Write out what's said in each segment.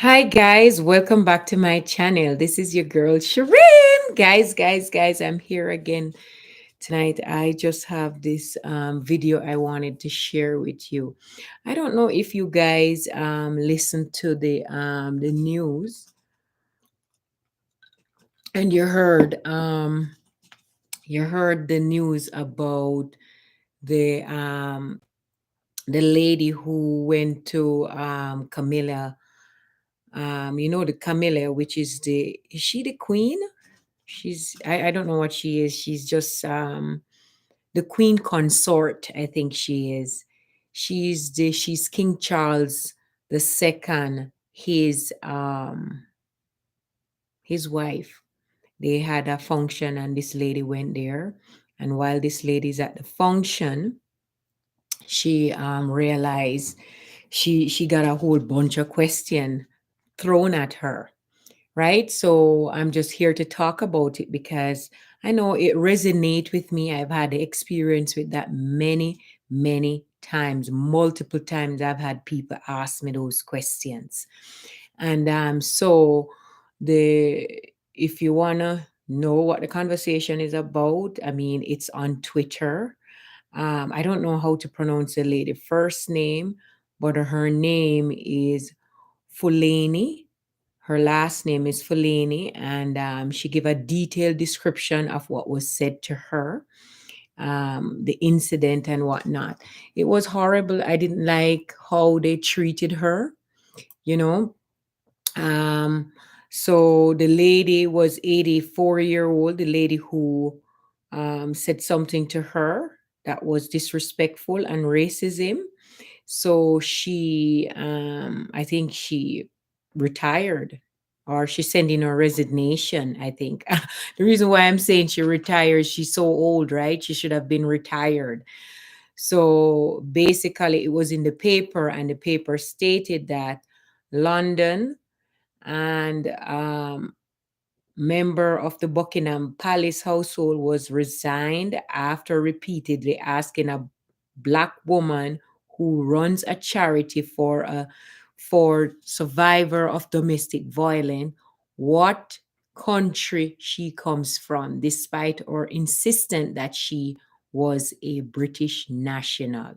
Hi guys, welcome back to my channel. This is your girl Shireen. Guys, I'm here again tonight. I just have this video I wanted to share with you. I don't know if you guys listen to the news and you heard the news about the the lady who went to Camilla. The Camilla, which is she the queen? I don't know what she is. She's just the queen consort, I think she is. She's King Charles the second, his wife. They had a function and this lady went there. And while this lady's at the function, she realized she got a whole bunch of questions thrown at her, right? So I'm just here to talk about it because I know it resonates with me. I've had the experience with that many times, multiple times. I've had people ask me those questions, and so the if you wanna know what the conversation is about, I mean, it's on Twitter. I don't know how to pronounce the lady first name, but her name is Fulani. Her last name is Fulani, and she gave a detailed description of what was said to her, the incident and whatnot. It was horrible. I didn't like how they treated her, you know. Um, so the lady was 84-year old, the lady who said something to her that was disrespectful and racism. So I think she retired or she sent in her resignation, I think. The reason why I'm saying she retired, she's so old, right? She should have been retired. So basically, it was in the paper, and the paper stated that London and member of the Buckingham Palace household was resigned after repeatedly asking a black woman who runs a charity for survivor of domestic violence what country she comes from, despite her insistent that she was a British national.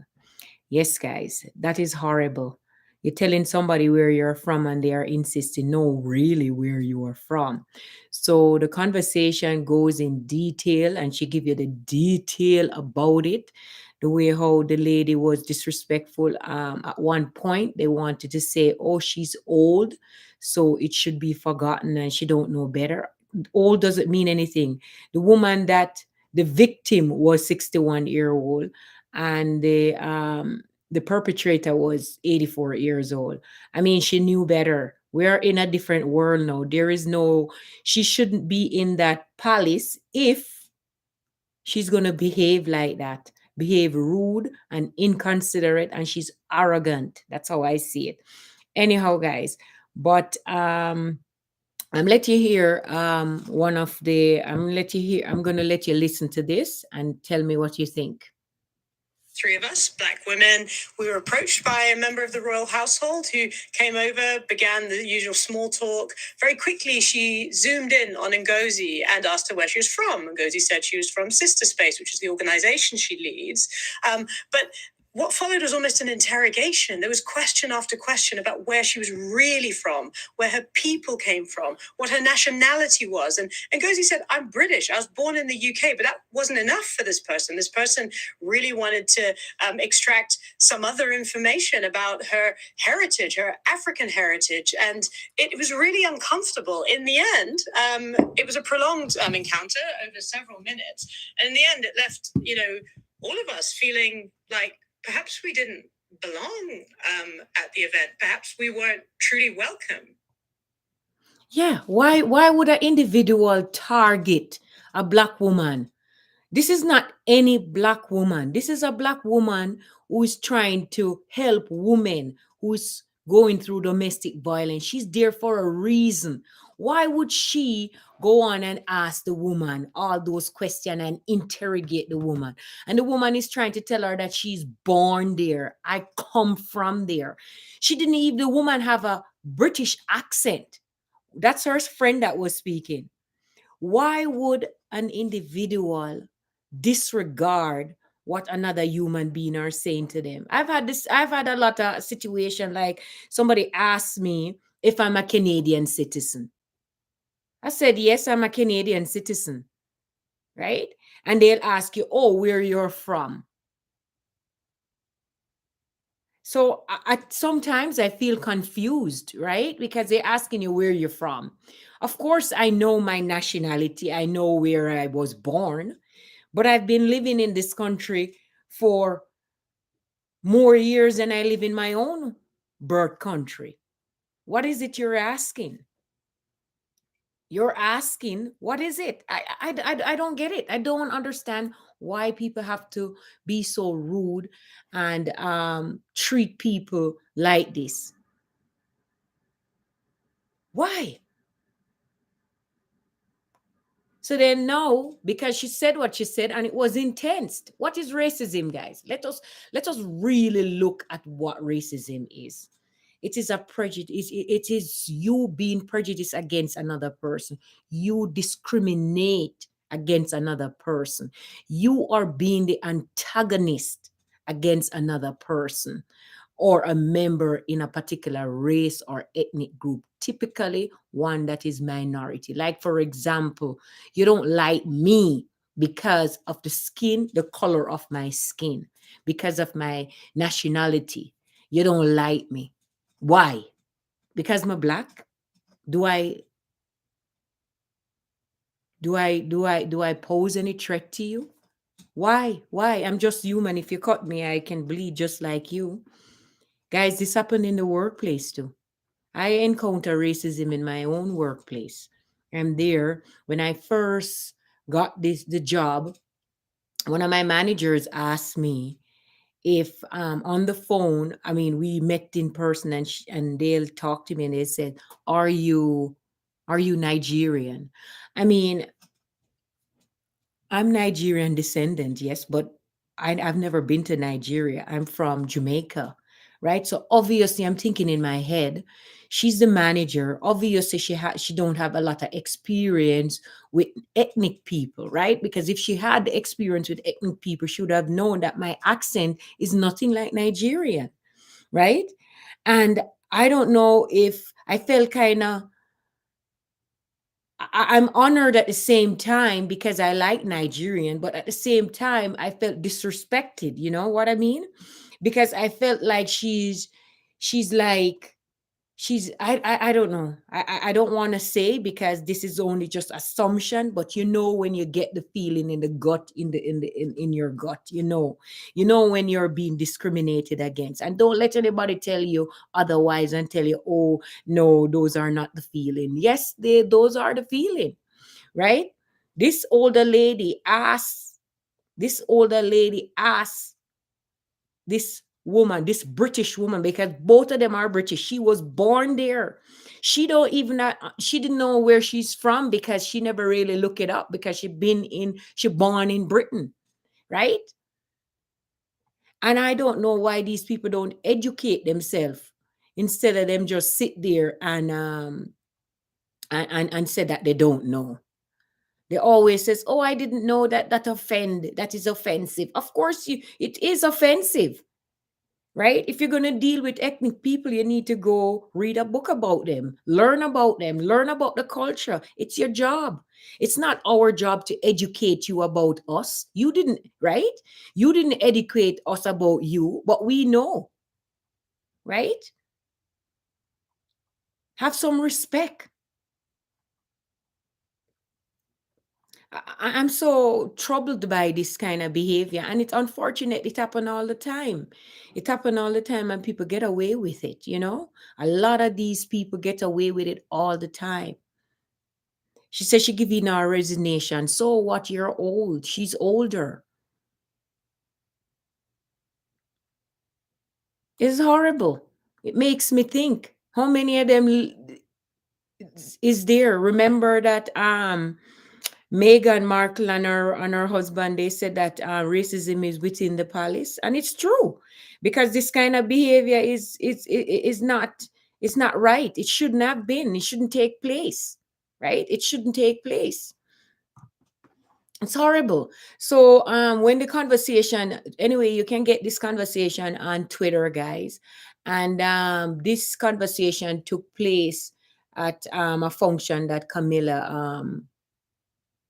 Yes, guys, that is horrible. You're telling somebody where you're from and they are insisting, no, really where you are from. So the conversation goes in detail and she give you the detail about it, the way how the lady was disrespectful. At one point, they wanted to say, oh, she's old, so it should be forgotten and she don't know better. Old doesn't mean anything. The victim was 61-year old and the perpetrator was 84 years old. I mean, she knew better. We're in a different world now. She shouldn't be in that palace if she's going to behave like that, behave rude and inconsiderate, and she's arrogant. That's how I see it. Anyhow, guys, but I'm let you hear one of the I'm gonna let you listen to this and tell me what you think. Three of us, black women, we were approached by a member of the royal household who came over, began the usual small talk. Very quickly, she zoomed in on Ngozi and asked her where she was from. Ngozi said she was from Sistah Space, which is the organization she leads. But what followed was almost an interrogation. There was question after question about where she was really from, where her people came from, what her nationality was. And Ngozi said, I'm British. I was born in the UK, but that wasn't enough for this person. This person really wanted to extract some other information about her heritage, her African heritage. And it was really uncomfortable. In the end, it was a prolonged encounter over several minutes. And in the end, it left, all of us feeling like perhaps we didn't belong at the event. Perhaps we weren't truly welcome. Yeah, why would an individual target a black woman? This is not any black woman. This is a black woman who is trying to help women, who is going through domestic violence. She's there for a reason. Why would she go on and ask the woman all those questions and interrogate the woman? And the woman is trying to tell her that she's born there. I come from there. She didn't even, the woman have a British accent. That's her friend that was speaking. Why would an individual disregard what another human being are saying to them? I've had a lot of situation like somebody asked me if I'm a Canadian citizen. I said, yes, I'm a Canadian citizen, right? And they'll ask you, oh, where you're from. So sometimes I feel confused, right? Because they're asking you where you're from. Of course, I know my nationality. I know where I was born, but I've been living in this country for more years than I live in my own birth country. What is it you're asking? You're asking, what is it? I don't get it. I don't understand why people have to be so rude and treat people like this. Why? So then no, because she said what she said and it was intense. What is racism, guys? Let us really look at what racism is. It is a prejudice. It is you being prejudiced against another person. You discriminate against another person. You are being the antagonist against another person or a member in a particular race or ethnic group, typically one that is minority. Like, for example, you don't like me because of the skin, the color of my skin, because of my nationality. You don't like me. Why? Because I'm black? Do I do I pose any threat to you? Why? Why? I'm just human. If you cut me, I can bleed just like you. Guys, this happened in the workplace too. I encounter racism in my own workplace. And there, when I first got the job, one of my managers asked me if on the phone, I mean, we met in person and they'll talk to me and they said, "Are you Nigerian?" I mean, I'm Nigerian descendant, yes, but I've never been to Nigeria. I'm from Jamaica, right? So obviously, I'm thinking in my head, she's the manager. Obviously, she don't have a lot of experience with ethnic people, right? Because if she had the experience with ethnic people, she would have known that my accent is nothing like Nigerian, right? And I don't know if I felt kind of I'm honored at the same time because I like Nigerian, but at the same time, I felt disrespected. You know what I mean? Because I felt like she's like, I don't know. I don't want to say because this is only just assumption, but when you get the feeling in the gut, in your gut, when you're being discriminated against. And don't let anybody tell you otherwise and tell you, oh no, those are not the feeling. Yes, those are the feeling, right? This older lady asked, this older lady asked this woman, this British woman, because both of them are British. She was born there. She didn't know where she's from because she never really looked it up because she born in Britain, right? And I don't know why these people don't educate themselves instead of them just sit there and say that they don't know. They always says, "Oh, I didn't know that is offensive." Of course, it is offensive, right? If you're going to deal with ethnic people, you need to go read a book about them, learn about the culture. It's your job. It's not our job to educate you about us. You didn't, right? You didn't educate us about you, but we know, right? Have some respect. I'm so troubled by this kind of behavior, and it's unfortunate. It happen all the time. It happen all the time, and people get away with it. A lot of these people get away with it all the time. She said she give in her resignation. So what? You're old. She's older. It's horrible. It makes me think, how many of them is there? Remember that Meghan Markle and her husband, they said that racism is within the palace, and it's true, because this kind of behavior is not, it's not right. It shouldn't have been. It shouldn't take place, right? It shouldn't take place. It's horrible. So when the conversation, anyway, you can get this conversation on Twitter, guys, and this conversation took place at a function that Camilla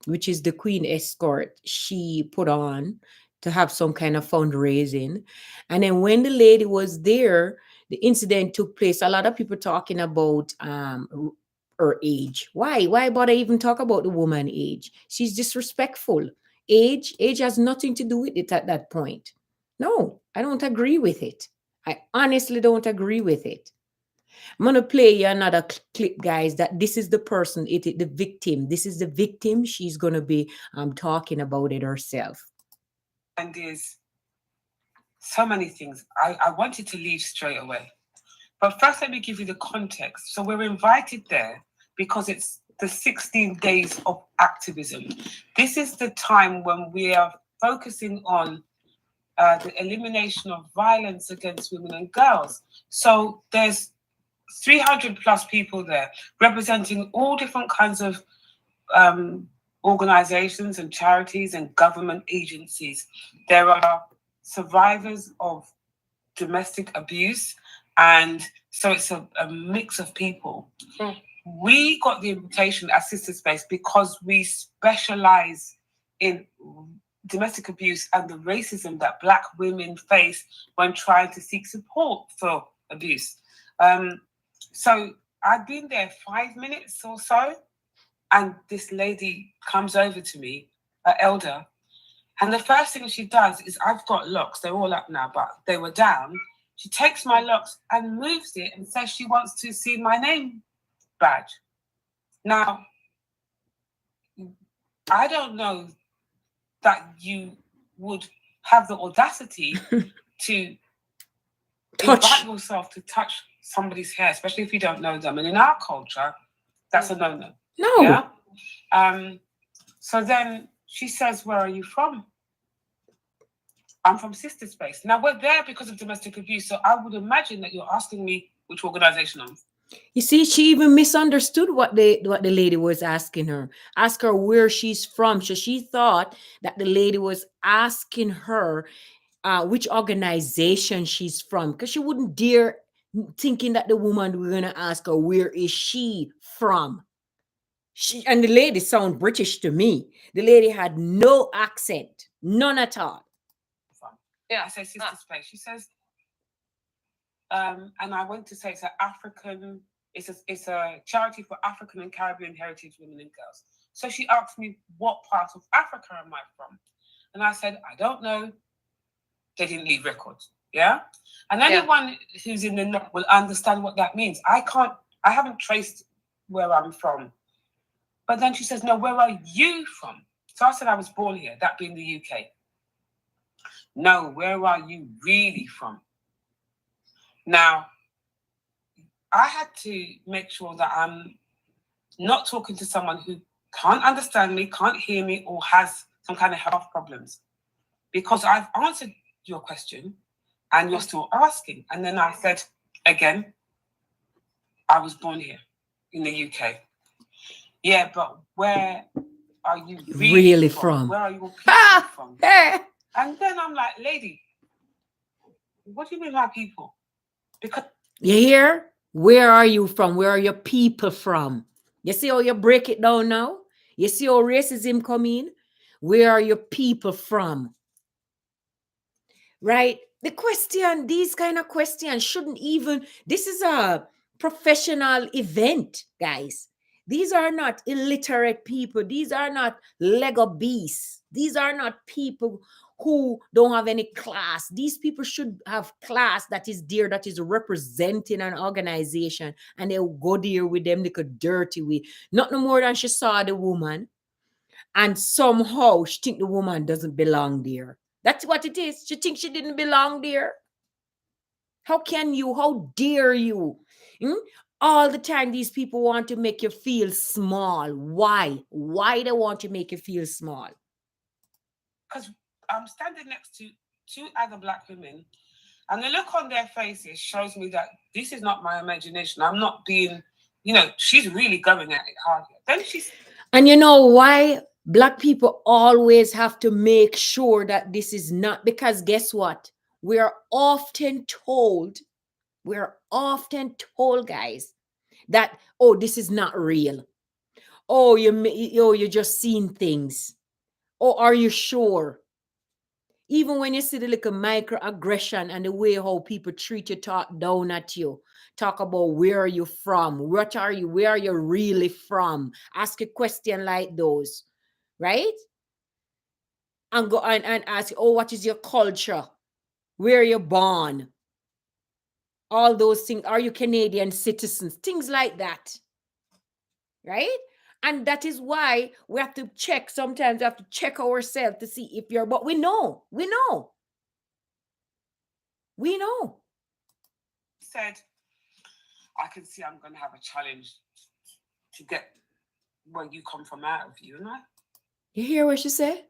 which is the Queen escort, she put on to have some kind of fundraising. And then when the lady was there, the incident took place. A lot of people talking about her age. Why? Why bother even talk about the woman age? She's disrespectful. Age has nothing to do with it at that point. No, I don't agree with it. I honestly don't agree with it. I'm gonna play you another clip, guys. That this is the person, the victim. This is the victim. She's gonna be talking about it herself. And there's so many things. I wanted to leave straight away. But first, let me give you the context. So we're invited there because it's the 16 days of activism. This is the time when we are focusing on the elimination of violence against women and girls. So there's 300 plus people there representing all different kinds of organizations and charities and government agencies. There are survivors of domestic abuse, and so it's a mix of people. We got the invitation at Sistah Space because we specialize in domestic abuse and the racism that Black women face when trying to seek support for abuse. So I'd been there 5 minutes or so, and this lady comes over to me, an elder, and the first thing she does is, I've got locks, they're all up now, but they were down. She takes my locks and moves it and says she wants to see my name badge. Now, I don't know that you would have the audacity to invite yourself to touch somebody's hair, especially if you don't know them. And in our culture, that's a no-no. No. Yeah. So then she says, "Where are you from?" I'm from Sistah Space. Now we're there because of domestic abuse, so I would imagine that you're asking me which organization I'm. You see, she even misunderstood what the lady was asking her. Ask her where she's from. So she thought that the lady was asking her which organization she's from, because she wouldn't dare thinking that the woman was gonna ask her where is she from. And the lady sound British to me. The lady had no accent, none at all. Yeah, I say Sistah Space. She says, and I want to say it's an African. It's a charity for African and Caribbean heritage women and girls. So she asked me, what part of Africa am I from? And I said, I don't know. They didn't leave records. Yeah. And anyone who's in the know will understand what that means. I haven't traced where I'm from. But then she says, no, where are you from? So I said, I was born here, that being the UK. No, where are you really from? Now, I had to make sure that I'm not talking to someone who can't understand me, can't hear me, or has some kind of health problems. Because I've answered your question and you're still asking. And then I said, again, I was born here in the UK. Yeah, but where are you really from? Where are your people from? And then I'm like, lady, what do you mean by people? Because you hear? Where are you from? Where are your people from? You see how you break it down now? You see how racism come in? Where are your people from? Right? The question, these kind of questions shouldn't even, this is a professional event, guys. These are not illiterate people. These are not Lego beasts. These are not people who don't have any class. These people should have class that is there, that is representing an organization, and they'll go there with them, they could dirty with. Not no more than she saw the woman, and somehow she think the woman doesn't belong there. That's what it is. She thinks she didn't belong there. How dare you? Hmm? All the time, these people want to make you feel small. Why? Why they want to make you feel small? Because I'm standing next to two other black women, and the look on their faces shows me that this is not my imagination. I'm not being, she's really going at it hard. Then she's. And you know why black people always have to make sure that this is not, because guess what? We're often told, guys, that, oh, this is not real. Oh, you're just seeing things. Oh, are you sure? Even when you see the little microaggression and the way how people treat you, talk down at you, talk about where are you from, where are you really from, ask a question like those, right? And go and ask, oh, what is your culture? Where are you born? All those things. Are you Canadian citizens? Things like that, right? And that is why we have to check. Sometimes we have to check ourselves to see if you're, but we know. Said, I can see I'm going to have a challenge to get where you come from out of you, and You hear what she said?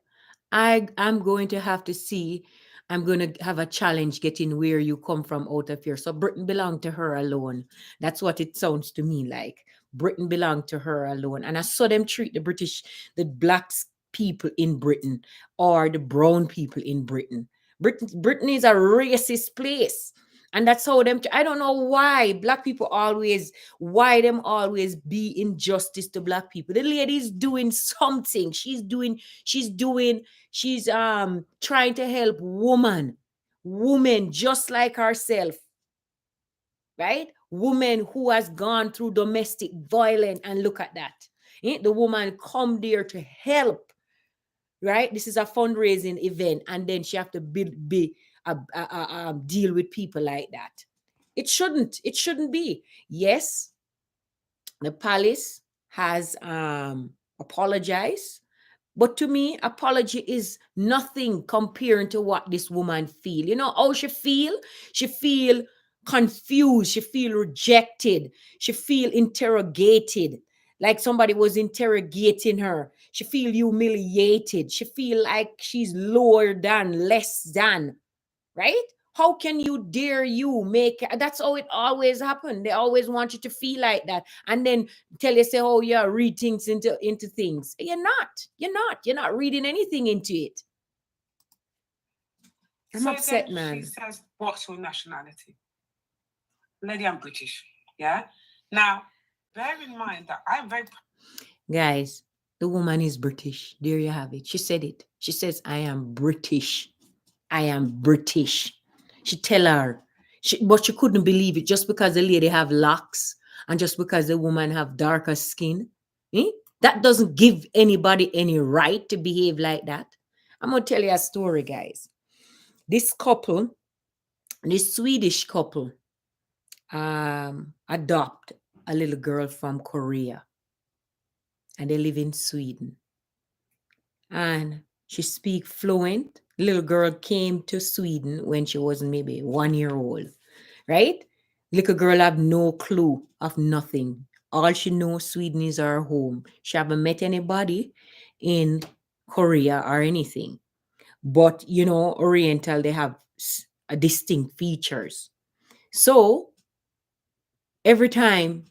I'm going to have to see. I'm going to have a challenge getting where you come from out of here. So Britain belonged to her alone. That's what it sounds to me like. Britain belonged to her alone. And I saw them treat the black people in Britain or the brown people in Britain. Britain is a racist place. And that's how them, I don't know why black people always, why them always be injustice to black people. The lady's doing something. She's trying to help women just like herself, right? Woman who has gone through domestic violence, and look at that. The woman come there to help, right? This is a fundraising event, and then she have to deal with people like that. It shouldn't be. Yes, the palace has apologized, but to me, apology is nothing comparing to what this woman feel. You know how she feel? She feel confused. She feel rejected. She feel interrogated. Like somebody was interrogating her. She feel humiliated. She feel like she's lower than, less than, right? How can you make that's how it always happened. They always want you to feel like that, and then tell you, say, oh yeah, read things into things. You're not reading anything into it. I'm upset, man. She says, what's your nationality? Lady, I'm British. Yeah. Now, bear in mind that I'm very. Guys, the woman is British. There you have it. She said it. She says, I am British. I am British. She tell her, but she couldn't believe it just because the lady have locks and just because the woman have darker skin. Eh? That doesn't give anybody any right to behave like that. I'm going to tell you a story, guys. This Swedish couple, adopt a little girl from Korea, and they live in Sweden. And she speak fluent. Little girl came to Sweden when she was maybe 1 year old, right? Little girl have no clue of nothing. All she knows Sweden is her home. She haven't met anybody in Korea or anything. But Oriental, they have distinct features. So every time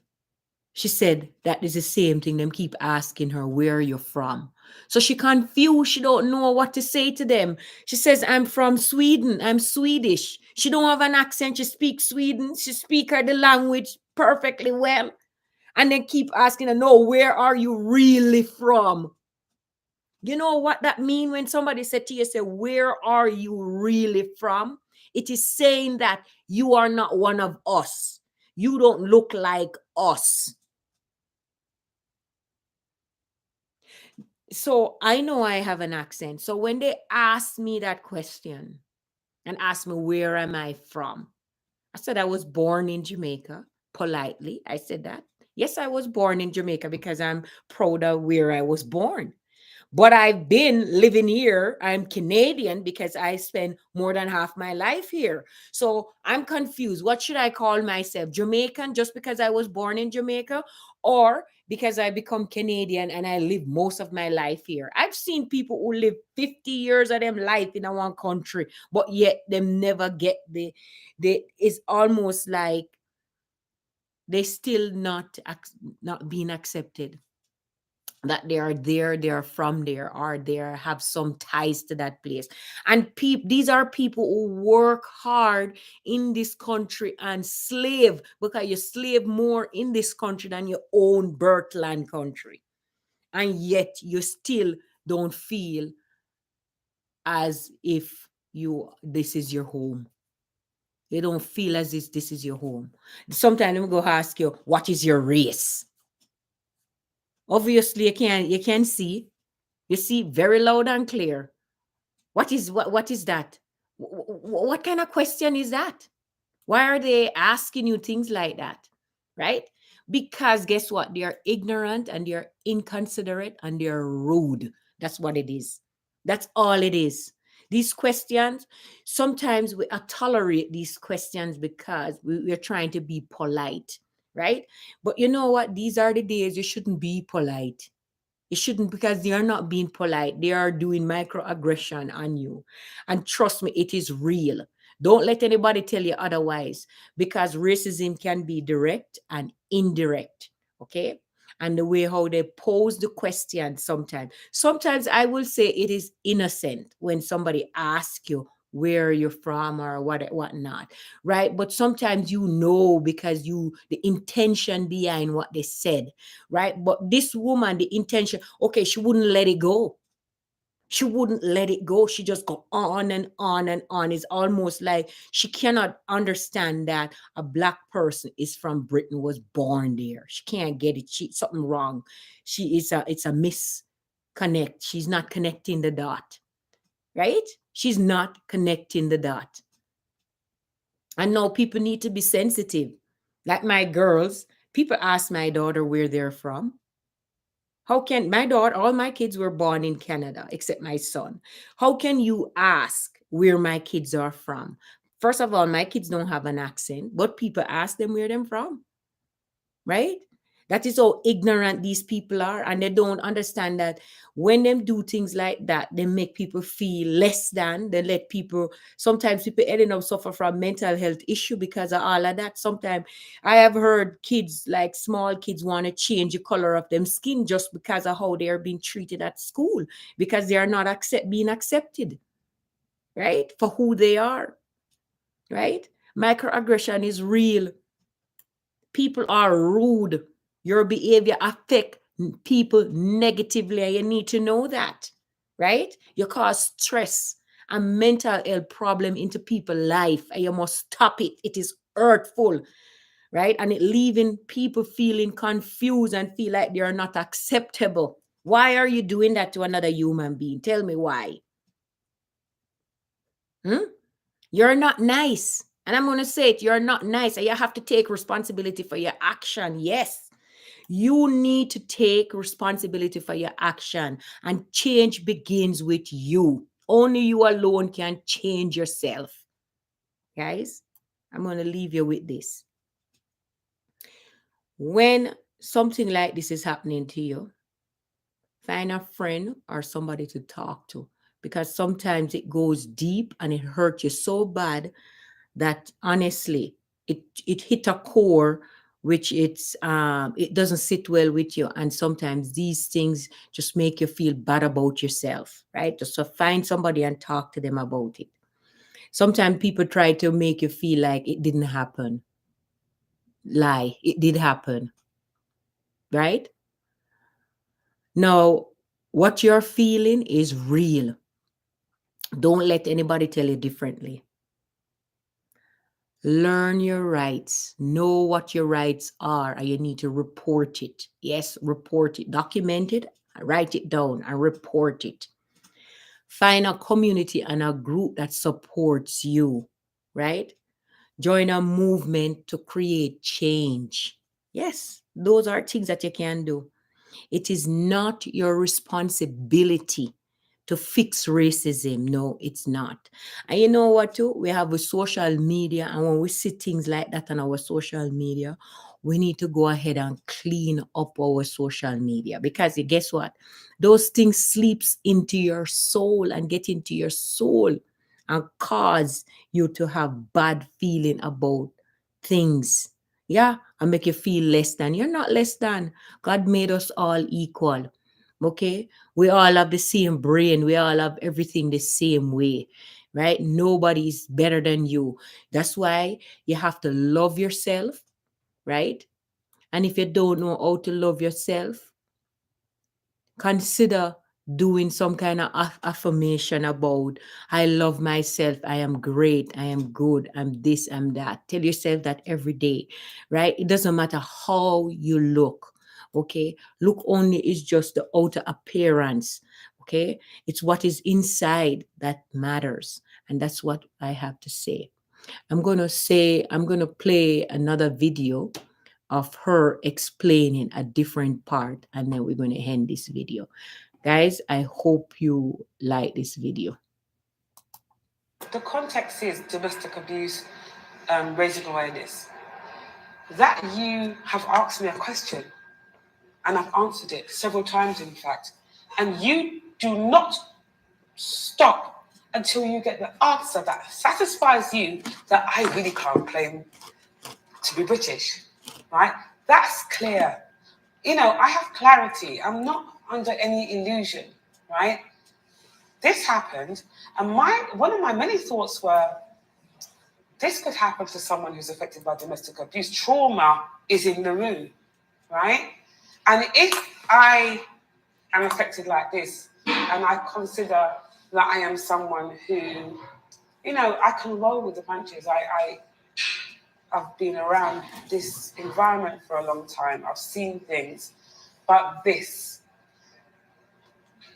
she said that is the same thing. Them keep asking her, where are you from? So she confused. She don't know what to say to them. She says, I'm from Sweden. I'm Swedish. She don't have an accent. She speaks Sweden. She speak her the language perfectly well. And then keep asking her, no, where are you really from? You know what that mean when somebody said to you, say, where are you really from? It is saying that you are not one of us. You don't look like us. So I know I have an accent. So when they ask me that question and ask me where am I from, I said I was born in Jamaica. Politely, I said that. Yes, I was born in Jamaica because I'm proud of where I was born. But I've been living here. I'm Canadian because I spend more than half my life here. So I'm confused. What should I call myself? Jamaican just because I was born in Jamaica, or because I become Canadian and I live most of my life here? I've seen people who live 50 years of them life in a one country, but yet them never get it's almost like they still not being accepted, that they are there, they are from there, or they have some ties to that place. And these are people who work hard in this country and slave, because you slave more in this country than your own birthland country, and yet you still don't feel as if this is your home. You don't feel as if this is your home. Sometimes I'm going to ask you, what is your race? Obviously you can see. You see very loud and clear. What is that? What kind of question is that? Why are they asking you things like that? Right? Because guess what? They are ignorant and they are inconsiderate and they are rude. That's what it is. That's all it is. These questions, sometimes we tolerate these questions because we're trying to be polite, right? But you know what? These are the days you shouldn't be polite. It shouldn't, because they are not being polite. They are doing microaggression on you. And trust me, it is real. Don't let anybody tell you otherwise, because racism can be direct and indirect. Okay. And the way how they pose the question sometimes I will say it is innocent when somebody asks you where you're from or whatnot, right? But sometimes because the intention behind what they said, right? But this woman, the intention, okay, she wouldn't let it go. She wouldn't let it go. She just go on and on and on. It's almost like she cannot understand that a black person is from Britain, was born there. She can't get it. Something wrong. It's a misconnect. She's not connecting the dot, right? She's not connecting the dot. I know people need to be sensitive. Like my girls, people ask my daughter where they're from. How can my daughter, all my kids were born in Canada, except my son. How can you ask where my kids are from? First of all, my kids don't have an accent, but people ask them where they're from, right? That is how ignorant these people are, and they don't understand that when them do things like that, they make people feel less than. They let people. Sometimes people ending up suffer from mental health issue because of all of that. Sometimes I have heard kids, like small kids, want to change the color of them skin just because of how they are being treated at school, because they are not being accepted, right, for who they are, right? Microaggression is real. People are rude. Your behavior affect people negatively, and you need to know that, right? You cause stress and mental health problem into people's life, and you must stop it. It is hurtful, right? And it leaving people feeling confused and feel like they are not acceptable. Why are you doing that to another human being? Tell me why. You're not nice. And I'm going to say it, you're not nice, and you have to take responsibility for your action. Yes. You need to take responsibility for your action, and change begins with you. Only you alone can change yourself. Guys, I'm going to leave you with this. When something like this is happening to you, find a friend or somebody to talk to, because sometimes it goes deep and it hurts you so bad that honestly it hit a core, which it doesn't sit well with you, and sometimes these things just make you feel bad about yourself, right? Just to find somebody and talk to them about it. Sometimes people try to make you feel like it didn't happen. Lie, it did happen, right? Now what you're feeling is real. Don't let anybody tell you differently. Learn your rights. Know what your rights are, and you need to report it. Yes, report it. Document it, write it down, and report it. Find a community and a group that supports you, right? Join a movement to create change. Yes, those are things that you can do. It is not your responsibility to fix racism. No, it's not. And you know what, too? We have a social media, and when we see things like that on our social media, we need to go ahead and clean up our social media, because guess what? Those things sleeps into your soul and get into your soul and cause you to have bad feeling about things. Yeah, and make you feel less than. You're not less than. God made us all equal. Okay? We all have the same brain. We all have everything the same way. Right? Nobody's better than you. That's why you have to love yourself. Right? And if you don't know how to love yourself, consider doing some kind of affirmation about, I love myself, I am great, I am good, I'm this, I'm that. Tell yourself that every day, right? It doesn't matter how you look. Okay, look only is just the outer appearance. Okay, it's what is inside that matters. And that's what I have to say. I'm going to play another video of her explaining a different part, and then we're going to end this video. Guys, I hope you like this video. The context is domestic abuse, raising awareness. That you have asked me a question, and I've answered it several times, in fact, and you do not stop until you get the answer that satisfies you that I really can't claim to be British, right? That's clear. You know, I have clarity. I'm not under any illusion, right? This happened, and one of my many thoughts were, this could happen to someone who's affected by domestic abuse. Trauma is in the room, right? And if I am affected like this, and I consider that I am someone who, you know, I can roll with the punches. I've been around this environment for a long time. I've seen things, but this,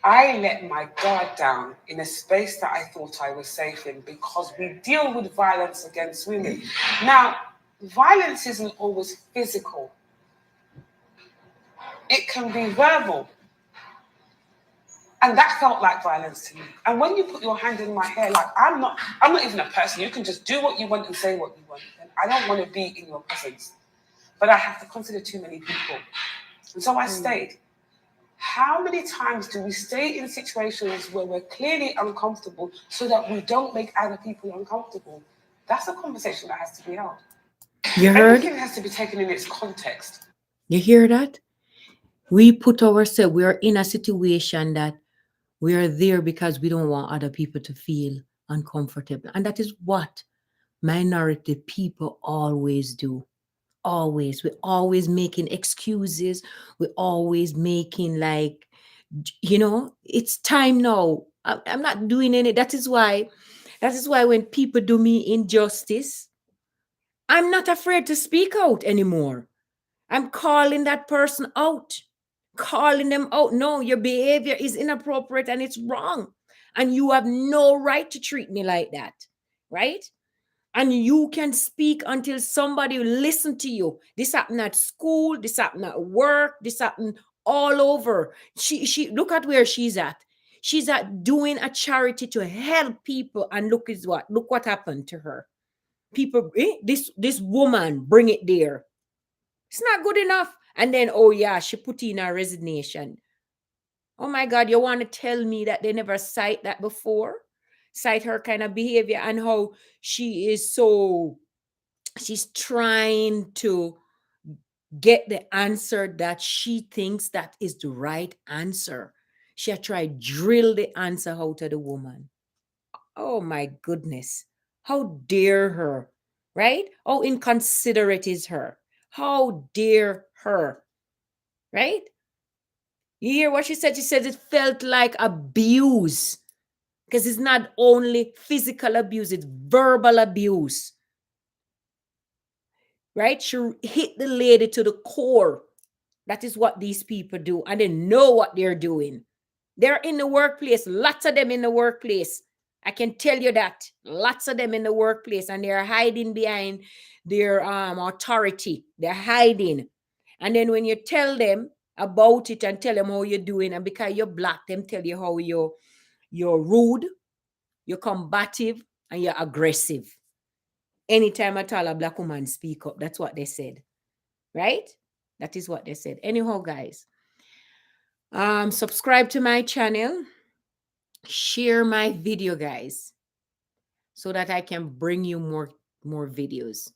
I let my guard down in a space that I thought I was safe in, because we deal with violence against women. Now, violence isn't always physical. It can be verbal. And that felt like violence to me. And when you put your hand in my hair, like I'm not even a person. You can just do what you want and say what you want. And I don't want to be in your presence. But I have to consider too many people. And so I stayed. How many times do we stay in situations where we're clearly uncomfortable so that we don't make other people uncomfortable? That's a conversation that has to be held. You heard? Everything has to be taken in its context. You hear that? We put ourselves, we are in a situation that we are there because we don't want other people to feel uncomfortable. And that is what minority people always do. Always. We're always making excuses. We're always making like, it's time now. I'm not doing any. That is why when people do me injustice, I'm not afraid to speak out anymore. I'm calling that person out, calling them out. No, your behavior is inappropriate and it's wrong. And you have no right to treat me like that. Right? And you can speak until somebody will listen to you. This happened at school, this happened at work, this happened all over. She look at where she's at. She's at doing a charity to help people, and look what happened to her. People, this woman bring it there. It's not good enough. And then, oh yeah, she put in a resignation. Oh my God, you want to tell me that they never cite that before? Cite her kind of behavior and how she's trying to get the answer that she thinks that is the right answer. She had tried drill the answer out of the woman. Oh my goodness. How dare her, right? How inconsiderate is her? How dare her, right? You hear what she said? She said it felt like abuse, because it's not only physical abuse, it's verbal abuse. Right? She hit the lady to the core. That is what these people do, and they know what they're doing. They're in the workplace, lots of them in the workplace. I can tell you that. Lots of them in the workplace, and they're hiding behind their authority. They're hiding. And then when you tell them, about it and tell them how you're doing. And because you're black, them tell you how you're rude, you're combative, and you're aggressive. Anytime at all a black woman speak up, that's what they said. Right? That is what they said. Anyhow, guys, subscribe to my channel, share my video, guys, so that I can bring you more videos.